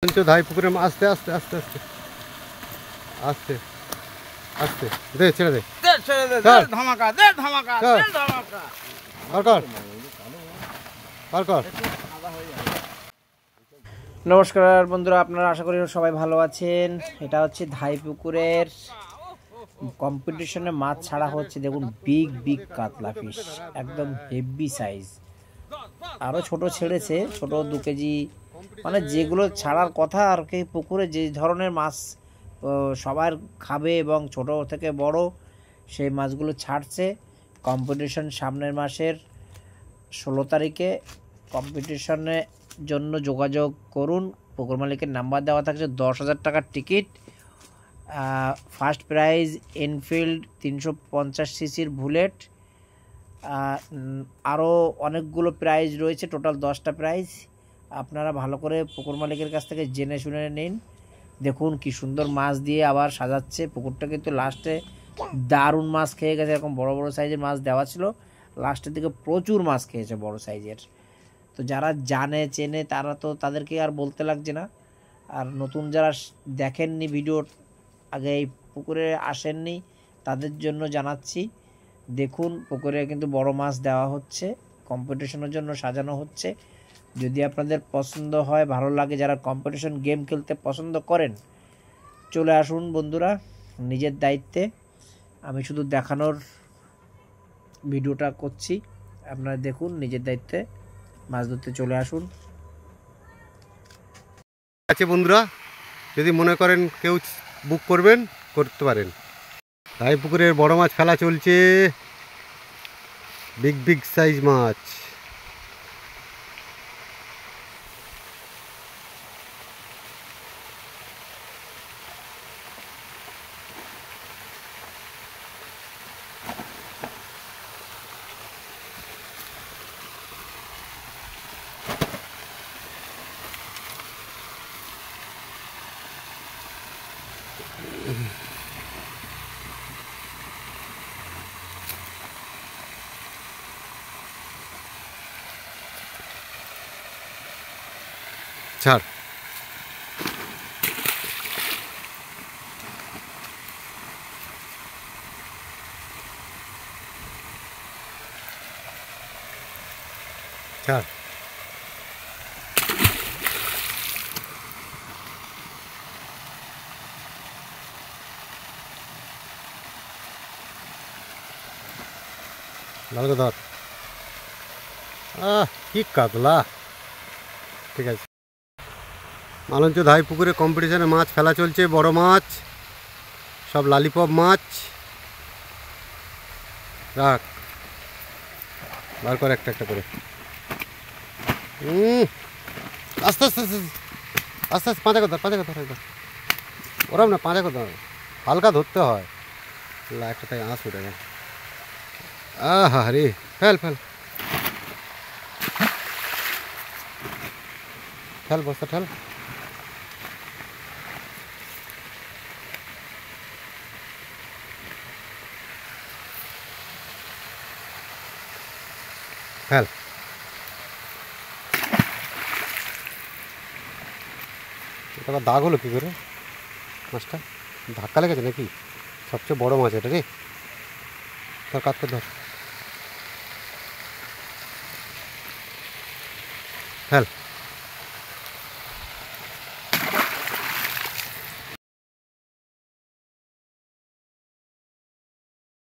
ধাই পুকুরে আস্তে আস্তে আস্তে আস্তে আস্তে আস্তে দে ছেড়ে দে ধামাকা দে ধামাকা দে ধামাকা কর কর। নমস্কার বন্ধুরা, আপনারা আশা করি সবাই ভালো আছেন। এটা হচ্ছে ধাই পুকুরের কম্পিটিশনে মাছ ছাড়া হচ্ছে। দেখুন বিগ বিগ কাতলা ফিশ, একদম হেভি সাইজ। আরও ছোট ছেড়েছে, ছোট 2 কেজি, মানে যেগুলো ছাড়ার কথা আর কি। পুকুরে যে ধরনের মাছ সবার খাবে এবং ছোট থেকে বড় সেই মাছগুলো ছাড়ছে। কম্পিটিশন সামনের মাসের 16 তারিখে। কম্পিটিশনের জন্য যোগাযোগ করুন। পুকুর মালিকের নাম্বার দেওয়া থাকছে। 10,000 টাকার টিকিট। ফার্স্ট প্রাইজ এনফিল্ড 350 সিসির বুলেট। আরও অনেকগুলো প্রাইজ রয়েছে, টোটাল 10টা প্রাইজ। আপনারা ভালো করে পুকুর মালিকের কাছ থেকে জেনে শুনে নিন। দেখুন কি সুন্দর মাছ দিয়ে আবার সাজাচ্ছে পুকুরটা। কিন্তু লাস্টে দারুণ মাছ খেয়ে গেছে। এরকম বড় বড় সাইজের মাছ দেওয়া ছিল, লাস্টের দিকে প্রচুর মাছ খেয়েছে বড় সাইজের। তো যারা জানে চেনে তারা তো তাদেরকে আর বলতে লাগছে না। আর নতুন যারা দেখেননি ভিডিও, আগে এই পুকুরে আসেননি, তাদের জন্য জানাচ্ছি। দেখুন পুকুরে কিন্তু বড় মাছ দেওয়া হচ্ছে, কম্পিটিশনের জন্য সাজানো হচ্ছে। যদি আপনাদের পছন্দ হয়, ভালো লাগে, যারা কম্পিটিশন গেম খেলতে পছন্দ করেন, চলে আসুন বন্ধুরা নিজের দায়িত্বে। আমি শুধু দেখানোর ভিডিওটা করছি, আপনারা দেখুন নিজের দায়িত্বে মাছ ধরতে চলে আসুন। আছে বন্ধুরা, যদি মনে করেন কেউ বুক করবেন, করতে পারেন। ধাই পুকুরের বড় মাছ খেলা চলছে, বিগ বিগ সাইজ মাছ। ছাড়, ছাড়। ভালো ধর। কি কাতলা। ঠিক আছে, মালঞ্চ ধাই পুকুরে কম্পিটিশনে মাছ খেলা চলছে। বড় মাছ সব লালিপপ মাছ। রাখ, বার করে একটা একটা করে। আস্তে আস্তে আস্তে আস্তে আস্তে পাঁচা কথা একদম ওরম না, পাঁচা কথা হালকা ধরতে হয়। একটা তাই আঁশ উঠে গেল। আহা রে, ফেল ফেল ফেল, বস্তা ঠেল। ফেল। এটা আবার দাগ হলো কী করে? মাছটা ধাক্কা লেগেছে নাকি? সবচেয়ে বড় মাছ এটা রে। ধর, কাট করে ধর, ফেল।